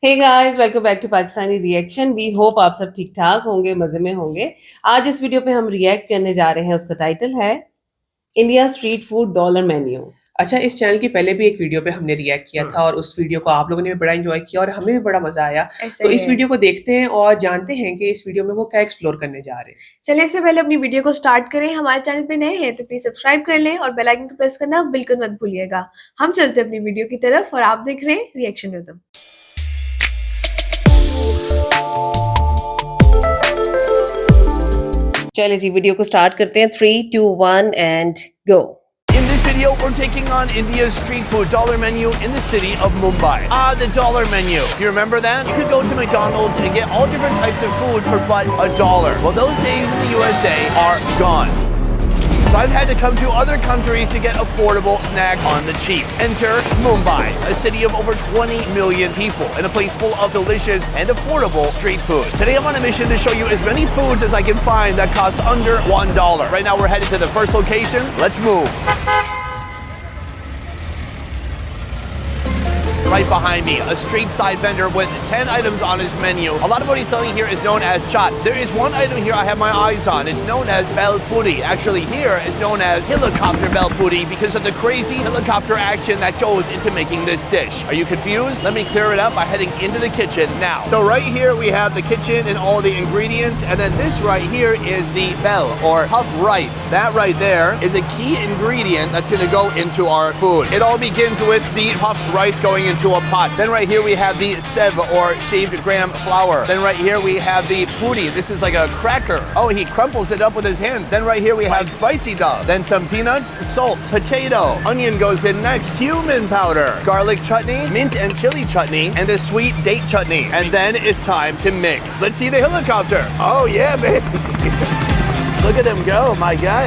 Hey guys welcome back to Pakistani reaction. We hope आप सब ठीक ठाक होंगे, मजे में होंगे। आज इस वीडियो पे हम रिएक्ट करने जा रहे हैं। उसका टाइटल है India street food dollar menu. अच्छा, इस चैनल की पहले भी एक वीडियो पे हमने रिएक्ट किया था और उस वीडियो को आप लोगों ने भी बड़ा एंजॉय किया और हमें भी बड़ा मजा आया। तो इस वीडियो को देखते हैं और जानते हैं कि इस वीडियो में वो क्या एक्सप्लोर करने जा रहे हैं। चलिए इससे पहले अपनी वीडियो को स्टार्ट करें। हमारे चैनल पे नए हैं तो प्लीज सब्सक्राइब कर लें और बेल आइकन को प्रेस करना बिल्कुल मत भूलिएगा। हम चलते हैं अपनी वीडियो की तरफ और आप देख रहे हैं रिएक्शन रिदम। चलिए जी वीडियो को स्टार्ट करते हैं। 3, 2, 1 and go. In this video, we're taking on India's street food dollar menu in the city of Mumbai. The dollar menu. You remember that? You could go to McDonald's and get all different types of food for but $1. Well, those days in the USA are gone. So I've had to come to other countries to get affordable snacks on the cheap. Enter Mumbai, a city of over 20 million people and a place full of delicious and affordable street food. Today I'm on a mission to show you as many foods as I can find that cost under $1. Right now we're headed to the first location. Let's move. Right behind me, a street side vendor with 10 items on his menu. A lot of what he's selling here is known as chaat. There is one item here I have my eyes on. It's known as bel puri. Actually, here it's known as helicopter bel puri because of the crazy helicopter action that goes into making this dish. Are you confused? Let me clear it up by heading into the kitchen now. So right here we have the kitchen and all the ingredients, and then this right here is the bel or puffed rice. That right there is a key ingredient that's going to go into our food. It all begins with the puffed rice going into a pot. Then right here we have the sev or shaved gram flour. Then right here we have the puri. This is like a cracker. Oh, he crumples it up with his hands. Then right here we have spicy dal. Then some peanuts, salt, potato. Onion goes in next. Cumin powder, garlic chutney, mint and chili chutney, and a sweet date chutney. And then it's time to mix. Let's see the helicopter. Oh yeah, baby. Look at him go, my guy.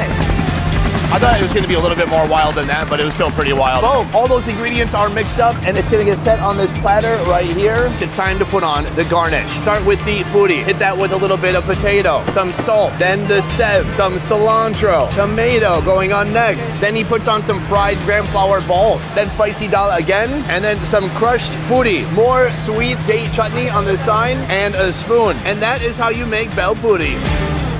I thought it was going to be a little bit more wild than that, but it was still pretty wild. Boom! All those ingredients are mixed up, and it's going to get set on this platter right here. It's time to put on the garnish. Start with the puri. Hit that with a little bit of potato, some salt, then the sev, some cilantro, tomato going on next. Then he puts on some fried gram flour balls. Then spicy dal again, and then some crushed puri. More sweet date chutney on the side, and a spoon. And that is how you make bel puri.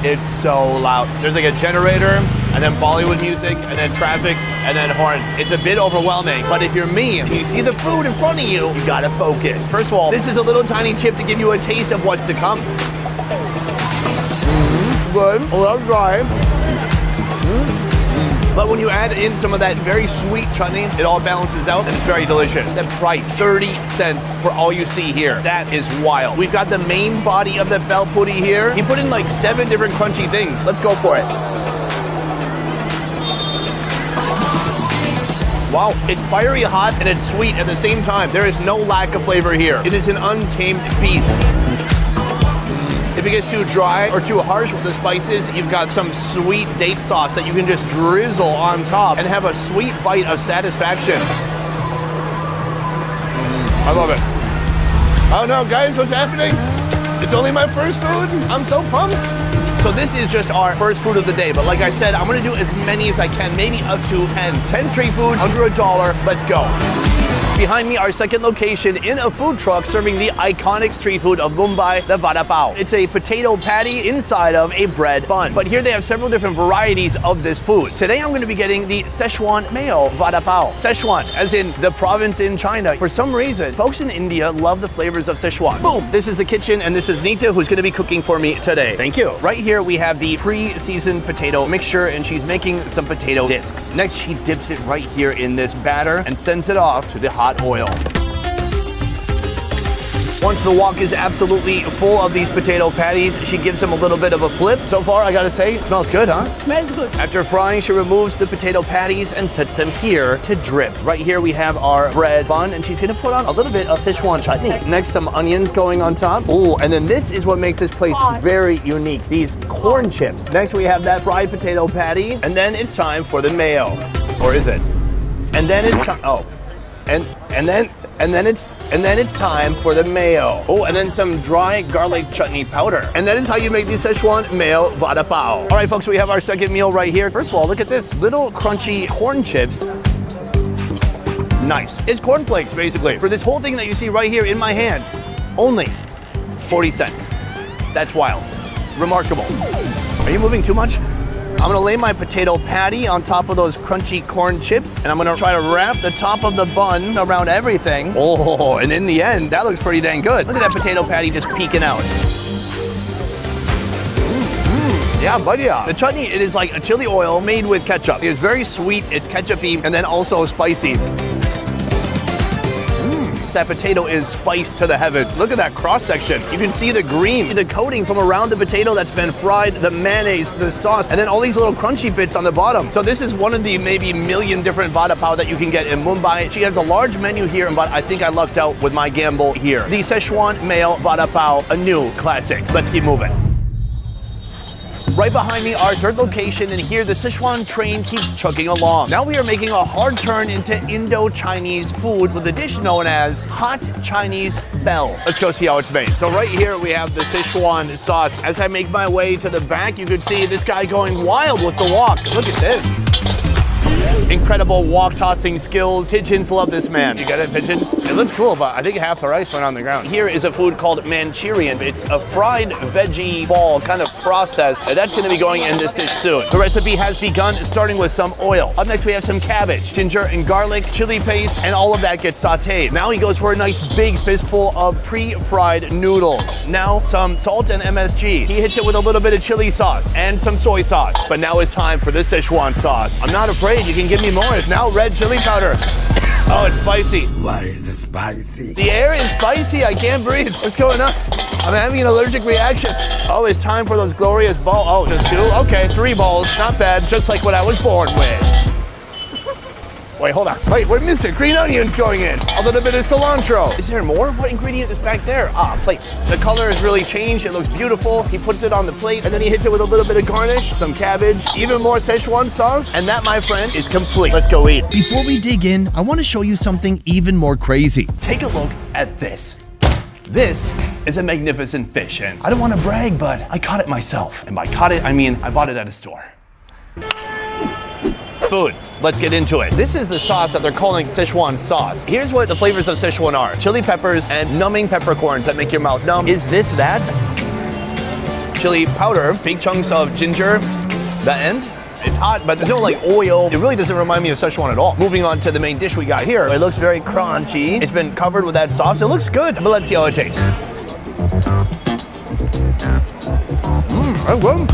It's so loud. There's like a generator, and then Bollywood music, and then traffic, and then horns. It's a bit overwhelming, but if you're me and you see the food in front of you, you gotta focus. First of all, this is a little tiny chip to give you a taste of what's to come. Good, a little dry. But when you add in some of that very sweet chutney, it all balances out and it's very delicious. The price, 30 cents for all you see here. That is wild. We've got the main body of the bel puri here. He put in like 7 different crunchy things. Let's go for it. Wow, it's fiery hot and it's sweet at the same time. There is no lack of flavor here. It is an untamed beast. If it gets too dry or too harsh with the spices, you've got some sweet date sauce that you can just drizzle on top and have a sweet bite of satisfaction. I love it. I don't know, guys, what's happening? It's only my first food. I'm so pumped. So this is just our first food of the day. But like I said, I'm going to do as many as I can, maybe up to 10. 10 street foods under $1. Let's go. Behind me, our second location in a food truck serving the iconic street food of Mumbai, the vada pav. It's a potato patty inside of a bread bun. But here they have several different varieties of this food. Today I'm going to be getting the Szechuan mayo vada pav. Szechuan, as in the province in China. For some reason, folks in India love the flavors of Szechuan. Boom! This is the kitchen, and this is Nita, who's going to be cooking for me today. Thank you. Right here we have the pre-seasoned potato mixture, and she's making some potato discs. Next, she dips it right here in this batter and sends it off to the hot oil. Once the wok is absolutely full of these potato patties, she gives them a little bit of a flip. So far, I gotta say, it smells good, huh? Smells good. After frying, she removes the potato patties and sets them here to drip. Right here, we have our bread bun, and she's gonna put on a little bit of Szechuan chutney. Next, some onions going on top. Ooh, and then this is what makes this place very unique. These corn chips. Next, we have that fried potato patty, and then it's time for the mayo. Or is it? And then it's time, oh. And then it's time for the mayo. Oh, and then some dry garlic chutney powder. And that is how you make the Szechuan mayo vada pav. All right, folks, we have our second meal right here. First of all, look at this. Little crunchy corn chips nice. It's cornflakes, basically. For this whole thing that you see right here in my hands, only 40 cents. That's wild. Remarkable. Are you moving too much? I'm gonna lay my potato patty on top of those crunchy corn chips, and I'm gonna try to wrap the top of the bun around everything. Oh, and in the end, that looks pretty dang good. Look at that potato patty just peeking out. Yeah, buddy. The chutney, it is like a chili oil made with ketchup. It's very sweet, it's ketchup-y, and then also spicy. That potato is spiced to the heavens. Look at that cross-section. You can see the green, the coating from around the potato that's been fried, the mayonnaise, the sauce, and then all these little crunchy bits on the bottom. So this is one of the maybe million different vada pav that you can get in Mumbai. She has a large menu here, but I think I lucked out with my gamble here. The Szechuan mayo vada pav, a new classic. Let's keep moving. Right behind me, our third location, and here the Sichuan train keeps chugging along. Now we are making a hard turn into Indo-Chinese food with a dish known as hot Chinese bell. Let's go see how it's made. So right here we have the Sichuan sauce. As I make my way to the back, you can see this guy going wild with the wok. Look at this. Incredible wok tossing skills. Pigeons love this man. You got it, pigeons? It looks cool, but I think half the rice went on the ground. Here is a food called Manchurian. It's a fried veggie ball kind of process. And that's gonna be going in this dish soon. The recipe has begun, starting with some oil. Up next we have some cabbage, ginger and garlic, chili paste, and all of that gets sauteed. Now he goes for a nice big fistful of pre-fried noodles. Now some salt and MSG. He hits it with a little bit of chili sauce and some soy sauce. But now it's time for the Szechuan sauce. I'm not afraid, you can give me more. It's now red chili powder. Oh, it's spicy. Why is it spicy? The air is spicy. I can't breathe. What's going on? I'm having an allergic reaction. Oh, it's time for those glorious balls. Oh, just 2? Okay, 3 balls. Not bad. Just like what I was born with. Wait, hold on. Wait, we're missing green onions going in. A little bit of cilantro. Is there more? What ingredient is back there? Ah, plate. The color has really changed. It looks beautiful. He puts it on the plate, and then he hits it with a little bit of garnish, some cabbage, even more Szechuan sauce, and that, my friend, is complete. Let's go eat. Before we dig in, I want to show you something even more crazy. Take a look at this. This is a magnificent fish, and I don't want to brag, but I caught it myself. And by caught it, I mean I bought it at a store. Food. Let's get into it. This is the sauce that they're calling Szechuan sauce. Here's what the flavors of Szechuan are. Chili peppers and numbing peppercorns that make your mouth numb. Is this that? Chili powder, big chunks of ginger, the end. It's hot, but there's no like oil. It really doesn't remind me of Szechuan at all. Moving on to the main dish we got here. It looks very crunchy. It's been covered with that sauce. It looks good, but let's see how it tastes.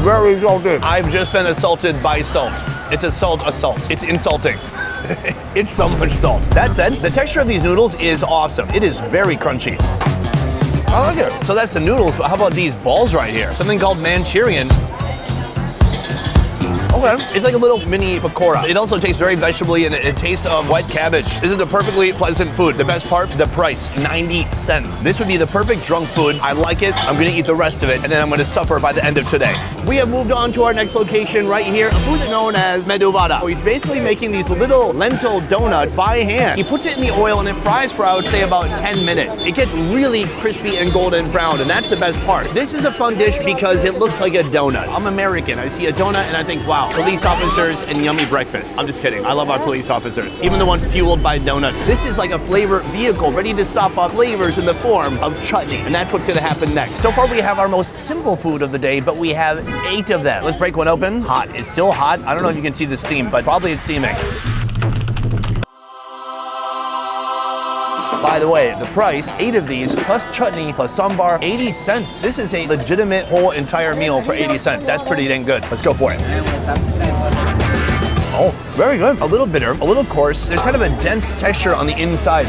Very salty. I've just been assaulted by salt. It's assault. It's insulting. It's so much salt. That said, the texture of these noodles is awesome. It is very crunchy. I like it. So that's the noodles, but how about these balls right here? Something called Manchurian. Okay, it's like a little mini pakora. It also tastes very vegetable-y, and it tastes of wet cabbage. This is a perfectly pleasant food. The best part, the price, 90 cents. This would be the perfect drunk food. I like it. I'm gonna eat the rest of it, and then I'm gonna suffer by the end of today. We have moved on to our next location right here, a food known as medu vada. He's basically making these little lentil donuts by hand. He puts it in the oil and it fries for, I would say, about 10 minutes. It gets really crispy and golden brown, and that's the best part. This is a fun dish because it looks like a donut. I'm American. I see a donut and I think, wow, police officers and yummy breakfast. I'm just kidding. I love our police officers, even the ones fueled by donuts. This is like a flavor vehicle ready to sop up flavors in the form of chutney, and that's what's gonna happen next. So far we have our most simple food of the day, but we have 8 of them. Let's break one open. Hot. It's still hot. I don't know if you can see the steam, but probably it's steaming. By the way, the price, 8 of these, plus chutney, plus sambar, 80 cents. This is a legitimate whole entire meal for 80 cents. That's pretty dang good. Let's go for it. Oh, very good. A little bitter, a little coarse. There's kind of a dense texture on the inside.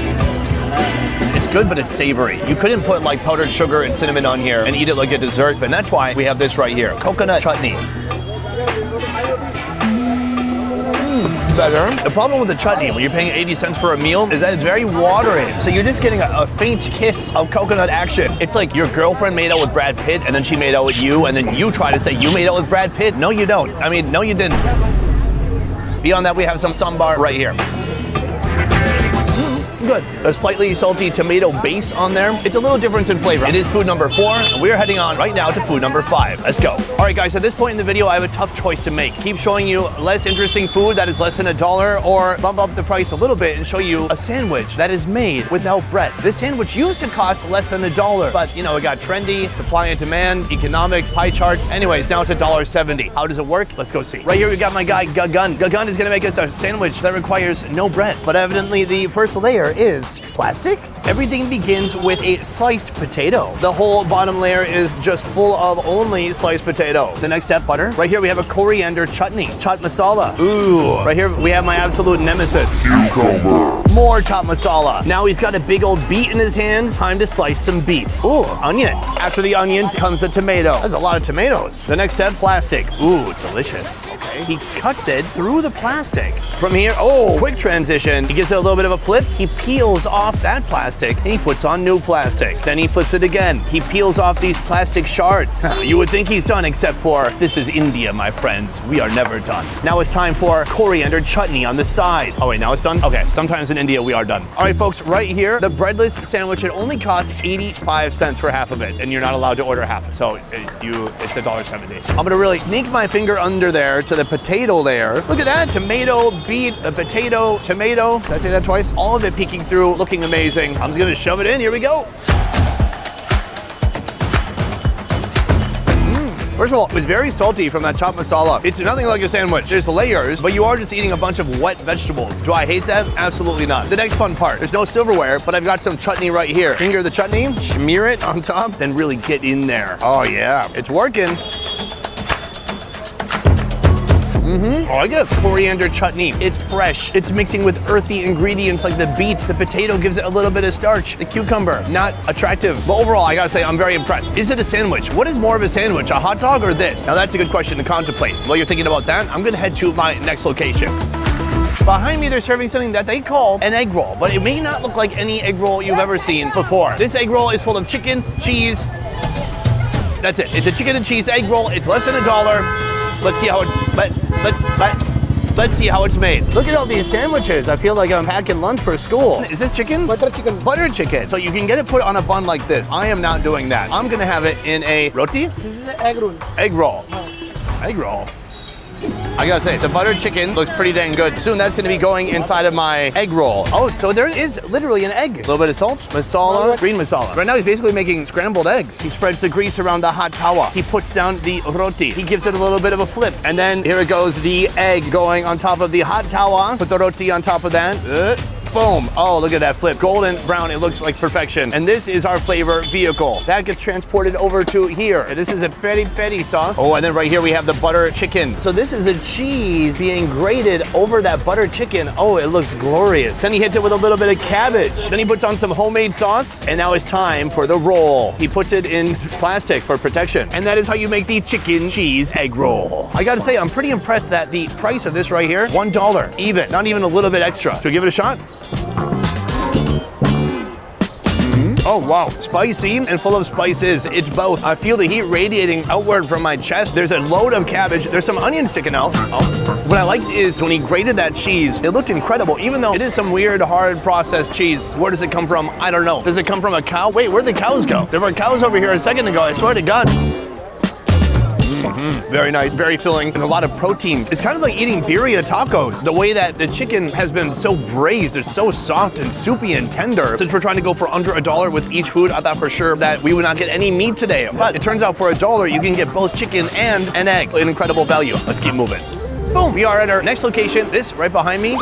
It's good, but it's savory. You couldn't put like powdered sugar and cinnamon on here and eat it like a dessert, and that's why we have this right here. Coconut chutney. Better. The problem with the chutney when you're paying 80 cents for a meal is that it's very watery. So you're just getting a faint kiss of coconut action. It's like your girlfriend made out with Brad Pitt and then she made out with you and then you try to say you made out with Brad Pitt. No, you don't. I mean, no, you didn't. Beyond that, we have some sambar right here. good. A slightly salty tomato base on there. It's a little difference in flavor. It is food number 4, and we're heading on right now to food number 5. Let's go. All right, guys, at this point in the video, I have a tough choice to make. Keep showing you less interesting food that is less than $1, or bump up the price a little bit and show you a sandwich that is made without bread. This sandwich used to cost less than $1, but you know, it got trendy, supply and demand, economics, pie charts. Anyways, now it's $1.70. How does it work? Let's go see. Right here, we got my guy, Gagun. Gagun is gonna make us a sandwich that requires no bread, but evidently the first layer is plastic. Everything begins with a sliced potato. The whole bottom layer is just full of only sliced potato. The next step, butter. Right here we have a coriander chutney, chaat masala. Ooh. Right here we have my absolute nemesis, cucumber. More chaat masala. Now he's got a big old beet in his hands. Time to slice some beets. Ooh, onions. After the onions comes a tomato. That's a lot of tomatoes. The next step, plastic. Ooh, delicious. Okay. He cuts it through the plastic. From here, oh, quick transition. He gives it a little bit of a flip. He peels off that plastic and he puts on new plastic. Then he flips it again. He peels off these plastic shards. You would think he's done, except for this is India, my friends. We are never done. Now it's time for coriander chutney on the side. Oh wait, now it's done? Okay, sometimes in India we are done. All right, folks, right here, the breadless sandwich, it only costs 85 cents for half of it, and you're not allowed to order half. So it's $1.70. I'm gonna really sneak my finger under there to the potato layer. Look at that, tomato, beet, a potato, tomato. Did I say that twice? All of it peeking through, looking amazing. I'm just gonna shove it in, here we go. First of all, it's very salty from that chaat masala. It's nothing like a sandwich. There's layers, but you are just eating a bunch of wet vegetables. Do I hate that? Absolutely not. The next fun part, there's no silverware, but I've got some chutney right here. Finger the chutney, smear it on top, then really get in there. Oh yeah, it's working. Oh, I get coriander chutney. It's fresh. It's mixing with earthy ingredients like the beet. The potato gives it a little bit of starch. The cucumber, not attractive. But overall, I gotta say, I'm very impressed. Is it a sandwich? What is more of a sandwich, a hot dog or this? Now that's a good question to contemplate. While you're thinking about that, I'm gonna head to my next location. Behind me, they're serving something that they call an egg roll, but it may not look like any egg roll you've ever seen before. This egg roll is full of chicken, cheese. That's it. It's a chicken and cheese egg roll. It's less than $1. Let's see how let's see how it's made. Look at all these sandwiches. I feel like I'm packing lunch for school. Is this chicken? Butter chicken. Butter chicken. So you can get it put on a bun like this. I am not doing that. I'm gonna have it in a roti. This is an egg roll. Egg roll. Egg roll. I gotta say, the butter chicken looks pretty dang good. Soon that's gonna be going inside of my egg roll. Oh, so there is literally an egg. A little bit of salt, masala, green masala. Right now he's basically making scrambled eggs. He spreads the grease around the hot tawa. He puts down the roti. He gives it a little bit of a flip. And then here it goes, the egg going on top of the hot tawa. Put the roti on top of that. Boom. Oh, look at that flip. Golden brown. It looks like perfection. And this is our flavor vehicle. That gets transported over to here. This is a peri peri sauce. Oh, and then right here we have the butter chicken. So this is a cheese being grated over that butter chicken. Oh, it looks glorious. Then he hits it with a little bit of cabbage. Then he puts on some homemade sauce. And now it's time for the roll. He puts it in plastic for protection. And that is how you make the chicken cheese egg roll. I gotta say, I'm pretty impressed that the price of this right here, $1 even. Not even a little bit extra. Should we give it a shot? Oh wow, spicy and full of spices. It's both. I feel the heat radiating outward from my chest. There's a load of cabbage. There's some onions sticking out. Oh. What I liked is when he grated that cheese, it looked incredible. Even though it is some weird, hard processed cheese. Where does it come from? I don't know. Does it come from a cow? Wait, where'd the cows go? There were cows over here a second ago, I swear to God. Very nice, very filling, and a lot of protein. It's kind of like eating birria tacos. The way that the chicken has been so braised, it's so soft and soupy and tender. Since we're trying to go for under $1 with each food, I thought for sure that we would not get any meat today. But it turns out for $1, you can get both chicken and an egg. An incredible value. Let's keep moving. Boom, we are at our next location. This right behind me.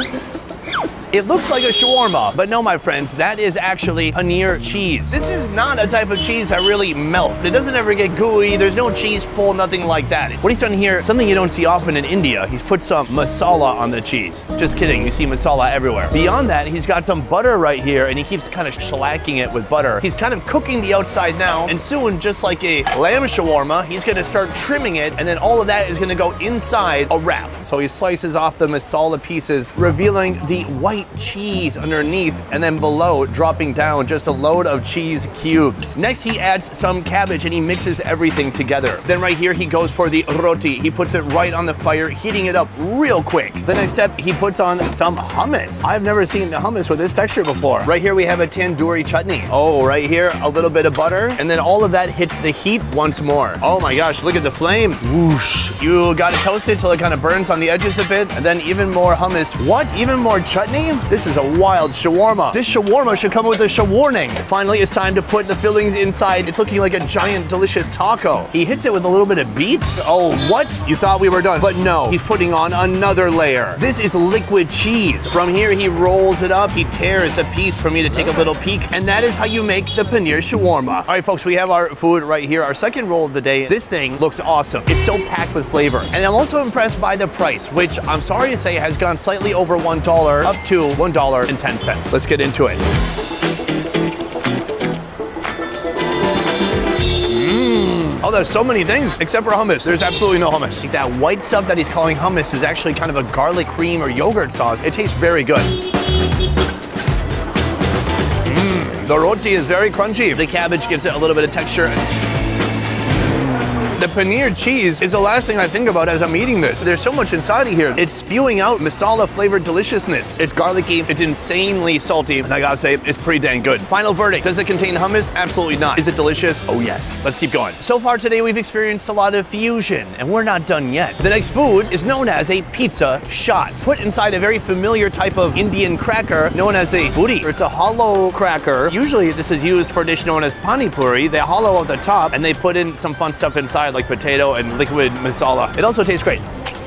It looks like a shawarma, but no, my friends, that is actually paneer cheese. This is not a type of cheese that really melts. It doesn't ever get gooey. There's no cheese pull, nothing like that. What he's done here, something you don't see often in India, he's put some masala on the cheese. Just kidding, you see masala everywhere. Beyond that, he's got some butter right here, and he keeps kind of shellacking it with butter. He's kind of cooking the outside now, and soon, just like a lamb shawarma, he's gonna start trimming it, and then all of that is gonna go inside a wrap. So he slices off the masala pieces, revealing the white white cheese underneath, and then below, dropping down, just a load of cheese cubes. Next, he adds some cabbage and he mixes everything together. Then right here, he goes for the roti. He puts it right on the fire, heating it up real quick. The next step, he puts on some hummus. I've never seen hummus with this texture before. Right here, we have a tandoori chutney. Oh, right here, a little bit of butter. And then all of that hits the heat once more. Oh my gosh, look at the flame. Whoosh. You gotta toast it till it kind of burns on the edges a bit. And then even more hummus. What? Even more chutney? This is a wild shawarma. This shawarma should come with a shawarning. Finally, it's time to put the fillings inside. It's looking like a giant, delicious taco. He hits it with a little bit of beet. Oh, what? You thought we were done, but no. He's putting on another layer. This is liquid cheese. From here, he rolls it up. He tears a piece for me to take a little peek. And that is how you make the paneer shawarma. All right, folks, we have our food right here. Our second roll of the day. This thing looks awesome. It's so packed with flavor. And I'm also impressed by the price, which I'm sorry to say has gone slightly over $1 up to $1.10. Let's get into it. Oh, there's so many things except for hummus. There's absolutely no hummus. Like that white stuff that he's calling hummus is actually kind of a garlic cream or yogurt sauce. It tastes very good. The roti is very crunchy. The cabbage gives it a little bit of texture. The paneer cheese is the last thing I think about as I'm eating this. There's so much inside of here. It's spewing out masala flavored deliciousness. It's garlicky, it's insanely salty, and I gotta say, it's pretty dang good. Final verdict, does it contain hummus? Absolutely not. Is it delicious? Oh yes. Let's keep going. So far today, we've experienced a lot of fusion, and we're not done yet. The next food is known as a pizza shot, put inside a very familiar type of Indian cracker known as a puri. It's a hollow cracker. Usually this is used for a dish known as pani puri. They hollow out the top, and they put in some fun stuff inside, like potato and liquid masala. It also tastes great.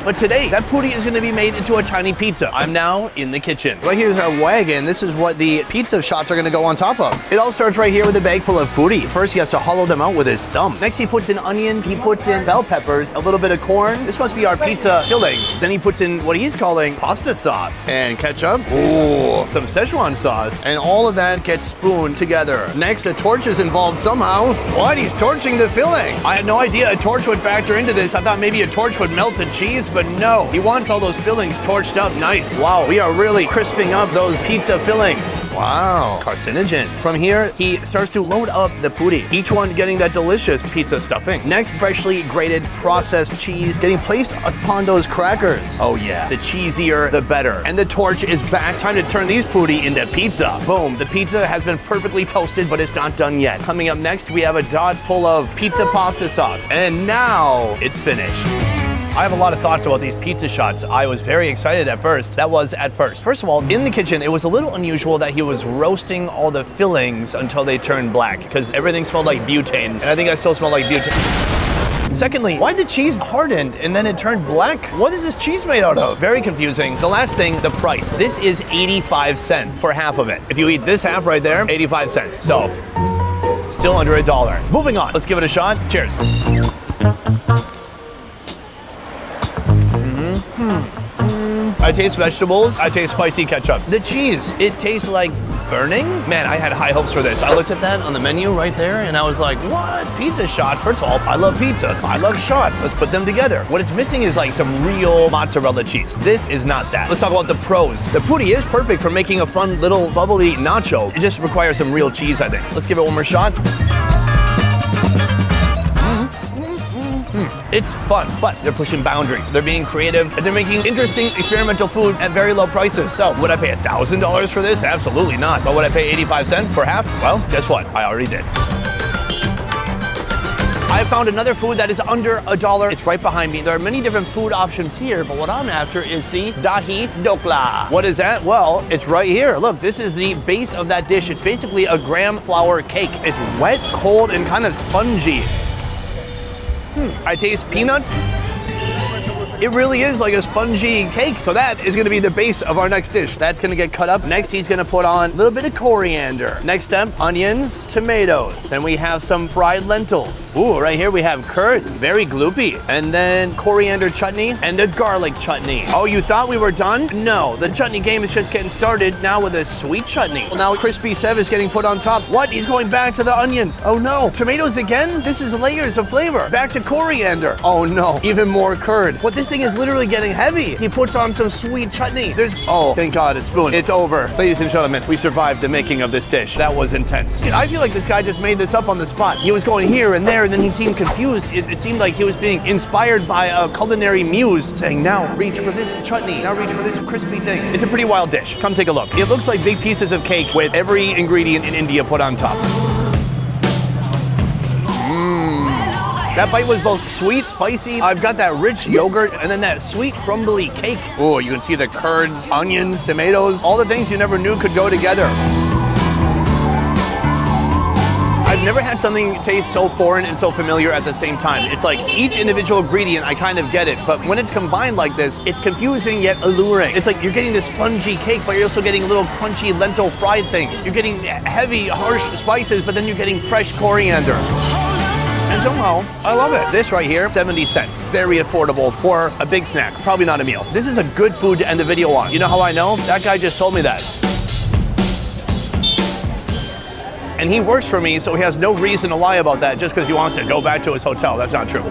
But today, that puri is going to be made into a tiny pizza. I'm now in the kitchen. Right here's our wagon. This is what the pizza shots are going to go on top of. It all starts right here with a bag full of puri. First, he has to hollow them out with his thumb. Next, he puts in onions. He puts in bell peppers, a little bit of corn. This must be our pizza fillings. Then he puts in what he's calling pasta sauce and ketchup. Ooh, some Szechuan sauce. And all of that gets spooned together. Next, a torch is involved somehow. What? He's torching the filling. I had no idea a torch would factor into this. I thought maybe a torch would melt the cheese, but no, he wants all those fillings torched up nice. Wow, we are really crisping up those pizza fillings. Wow, carcinogen. From here, he starts to load up the puri, each one getting that delicious pizza stuffing. Next, freshly grated processed cheese getting placed upon those crackers. Oh yeah, the cheesier, the better. And the torch is back. Time to turn these puri into pizza. Boom, the pizza has been perfectly toasted, but it's not done yet. Coming up next, we have a dot full of pizza pasta sauce. And now it's finished. I have a lot of thoughts about these pizza shots. I was very excited at first. That was at first. First of all, in the kitchen, it was a little unusual that he was roasting all the fillings until they turned black, because everything smelled like butane, and I think I still smell like butane. Secondly, why the cheese hardened and then it turned black? What is this cheese made out of? Very confusing. The last thing, the price. This is 85 cents for half of it. If you eat this half right there, 85 cents. So, still under $1. Moving on. Let's give it a shot. Cheers. I taste vegetables. I taste spicy ketchup. The cheese, it tastes like burning. Man, I had high hopes for this. I looked at that on the menu right there and I was like, what? Pizza shots? First of all, I love pizzas. I love shots. Let's put them together. What it's missing is like some real mozzarella cheese. This is not that. Let's talk about the pros. The puri is perfect for making a fun little bubbly nacho. It just requires some real cheese, I think. Let's give it one more shot. It's fun, but they're pushing boundaries. They're being creative, and they're making interesting experimental food at very low prices. So, would I pay $1,000 for this? Absolutely not. But would I pay 85 cents for half? Well, guess what? I already did. I found another food that is under $1. It's right behind me. There are many different food options here, but what I'm after is the dahi dokla. What is that? Well, it's right here. Look, this is the base of that dish. It's basically a graham flour cake. It's wet, cold, and kind of spongy. I taste peanuts. It really is like a spongy cake. So that is gonna be the base of our next dish. That's gonna get cut up. Next, he's gonna put on a little bit of coriander. Next step, onions, tomatoes. Then we have some fried lentils. Ooh, right here we have curd, very gloopy. And then coriander chutney and a garlic chutney. Oh, you thought we were done? No, the chutney game is just getting started now with a sweet chutney. Well, now crispy Sev is getting put on top. What? He's going back to the onions. Oh no, tomatoes again? This is layers of flavor. Back to coriander. Oh no, even more curd. What this This thing is literally getting heavy. He puts on some sweet chutney. Oh, thank God, a spoon. It's over. Ladies and gentlemen, we survived the making of this dish. That was intense. I feel like this guy just made this up on the spot. He was going here and there, and then he seemed confused. It seemed like he was being inspired by a culinary muse, saying, now reach for this chutney, now reach for this crispy thing. It's a pretty wild dish. Come take a look. It looks like big pieces of cake with every ingredient in India put on top. That bite was both sweet, spicy. I've got that rich yogurt and then that sweet crumbly cake. Oh, you can see the curds, onions, tomatoes, all the things you never knew could go together. I've never had something taste so foreign and so familiar at the same time. It's like each individual ingredient, I kind of get it, but when it's combined like this, it's confusing yet alluring. It's like you're getting this spongy cake, but you're also getting little crunchy lentil fried things. You're getting heavy, harsh spices, but then you're getting fresh coriander. And somehow, I love it. This right here, 70 cents. Very affordable for a big snack. Probably not a meal. This is a good food to end the video on. You know how I know? That guy just told me that. And he works for me, so he has no reason to lie about that just because he wants to go back to his hotel. That's not true.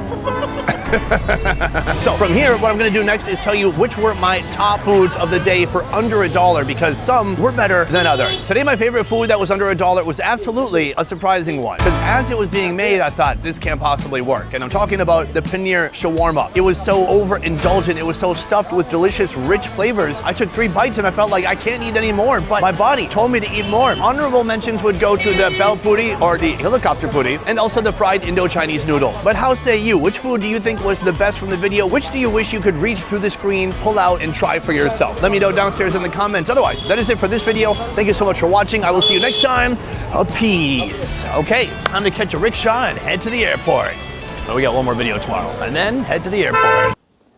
So from here, what I'm going to do next is tell you which were my top foods of the day for under $1 because some were better than others. Today, my favorite food that was under $1 was absolutely a surprising one. Because as it was being made, I thought this can't possibly work. And I'm talking about the paneer shawarma. It was so overindulgent. It was so stuffed with delicious, rich flavors. I took 3 bites and I felt like I can't eat any more, but my body told me to eat more. Honorable mentions would go to the bel puri or the helicopter puri and also the fried Indo-Chinese noodles. But how say you? Which food do you think was the best from the video? Which do you wish you could reach through the screen, pull out, and try for yourself? Let me know downstairs in the comments. Otherwise, that is it for this video. Thank you so much for watching. I will see you next time. Peace. Okay, time to catch a rickshaw and head to the airport. But we got one more video tomorrow, and then head to the airport.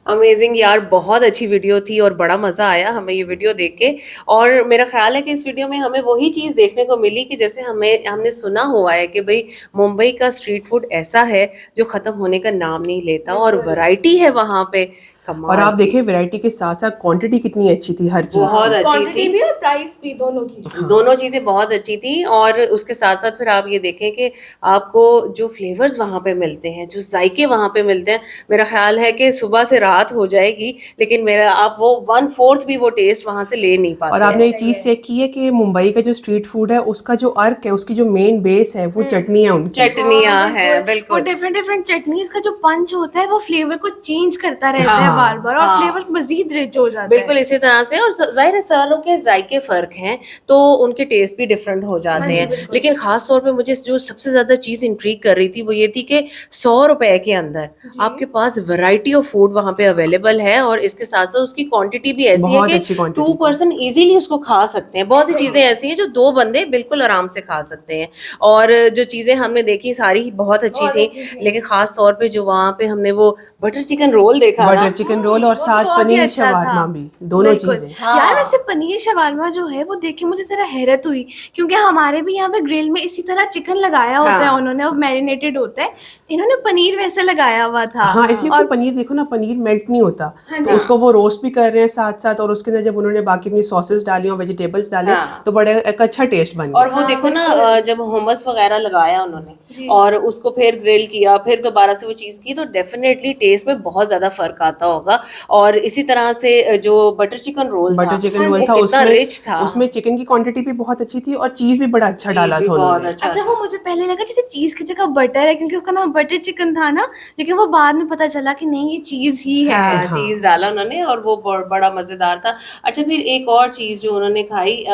Amazing यार, बहुत अच्छी video थी और बड़ा मज़ा आया हमें ये वीडियो देख के। और मेरा ख्याल है कि इस वीडियो में हमें वही चीज़ देखने को मिली कि जैसे हमने सुना हुआ है कि भाई मुंबई का स्ट्रीट फूड ऐसा है जो ख़त्म होने का नाम नहीं लेता और वैरायटी है वहाँ पे। और आप देखें वैरायटी के साथ साथ क्वांटिटी कितनी अच्छी थी, हर चीज बहुत अच्छी थी भी और प्राइस भी, दोनों की दोनों चीजें बहुत अच्छी थी। और उसके साथ साथ फिर आप ये देखें कि आपको जो फ्लेवर्स वहाँ पे मिलते हैं, जो जायके वहाँ पे मिलते हैं, मेरा ख्याल है कि सुबह से रात हो जाएगी लेकिन मेरा आप वो 1/4 भी वो टेस्ट वहाँ से ले नहीं पाते। और आपने एक चीज चेक की है कि मुंबई का जो स्ट्रीट फूड है उसका जो अर्क है, उसकी जो मेन बेस है वो चटनियाँ, उनकी चटनियाँ हैं। बिल्कुल, डिफरेंट चटनीज का जो पंच होता है वो फ्लेवर को चेंज करता रहता है बार बार और फ्लेवर मजीद रिच हो जाता है। बिल्कुल इसी तरह से। और जाहिर है सारों के जायके फर्क हैं तो उनके टेस्ट भी डिफरेंट हो जाते हैं। लेकिन खास तौर पे मुझे जो सबसे ज्यादा चीज इंट्रीग कर रही थी वो ये थी कि 100 रुपए के अंदर आपके पास वैरायटी ऑफ फूड वहाँ पे अवेलेबल है और इसके साथ साथ उसकी क्वांटिटी भी ऐसी है कि 2 पर्सन इजीली उसको खा सकते हैं। बहुत सी चीजें ऐसी हैं जो 2 बंदे बिल्कुल आराम से खा सकते हैं। और जो चीजें हमने देखी सारी ही बहुत अच्छी थी, लेकिन खास तौर पे जो वहाँ पे हमने वो बटर चिकन रोल देखा, बटर चिकन रोल और साथ पनीर शवारमा भी, दोनों चीजें। यार वैसे पनीर शवारमा जो है वो देख के मुझे जरा हैरत हुई क्योंकि हमारे भी यहाँ पे ग्रिल में इसी तरह चिकन लगाया होता है उन्होंने, और मैरिनेटेड होता है, इन्होंने पनीर वैसे लगाया हुआ था। हाँ, इसलिए और पनीर देखो ना, पनीर मेल्ट नहीं होता, तो उसको वो रोस्ट भी कर रहे हैं साथ साथ और उसके अंदर जब उन्होंने बाकी अपनी सॉसेस डाली और वेजिटेबल्स डाले तो बड़े एक अच्छा टेस्ट बन गया। और वो देखो ना जब हुमस वगैरह लगाया उन्होंने और उसको फिर ग्रिल किया, फिर दोबारा से वो चीज की, तो डेफिनेटली टेस्ट में बहुत ज्यादा फर्क आता होगा। और इसी तरह से जो बटर चिकन रोल था कितना रिच था, उसमें चिकन की क्वांटिटी भी बहुत अच्छी थी और चीज भी बड़ा अच्छा डाला था उन्होंने। अच्छा, वो मुझे पहले लगा जैसे चीज की जगह बटर है क्योंकि उसका नाम बटर चिकन था ना, लेकिन वो बाद में पता चला कि नहीं ये चीज ही है। चीज डाला उन्होंने और वो बड़ा मजेदार था। अच्छा, फिर एक और चीज जो उन्होंने खाई,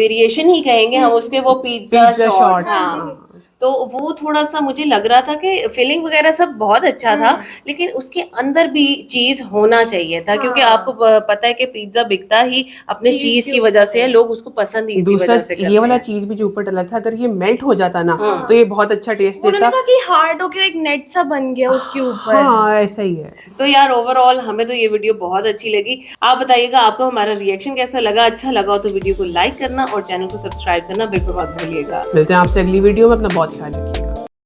वेरिएशन ही कहेंगे हम उसके, वो पिज्जा शॉट्स। तो वो थोड़ा सा मुझे लग रहा था कि फीलिंग वगैरह सब बहुत अच्छा था लेकिन उसके अंदर भी चीज होना चाहिए था क्योंकि आपको पता है कि पिज्जा बिकता ही अपने चीज की वजह से है, लोग उसको पसंद ही इसी वजह से करते हैं। ये वाला चीज भी जो ऊपर डला था, अगर ये मेल्ट हो जाता ना तो ये बहुत अच्छा टेस्ट देता। उन्होंने कहा कि हार्ड होके एक नेट सा बन गया उसके ऊपर। हाँ, ऐसा ही है। तो यार ओवरऑल हमें तो ये वीडियो बहुत अच्छी लगी। आप बताइएगा आपको हमारा रिएक्शन कैसा लगा। अच्छा लगा हो तो वीडियो को लाइक करना और चैनल को सब्सक्राइब करना बिल्कुल मत भूलिएगा। मिलते हैं आपसे अगली वीडियो में, अपना बहुत ख्याल रखिएगा।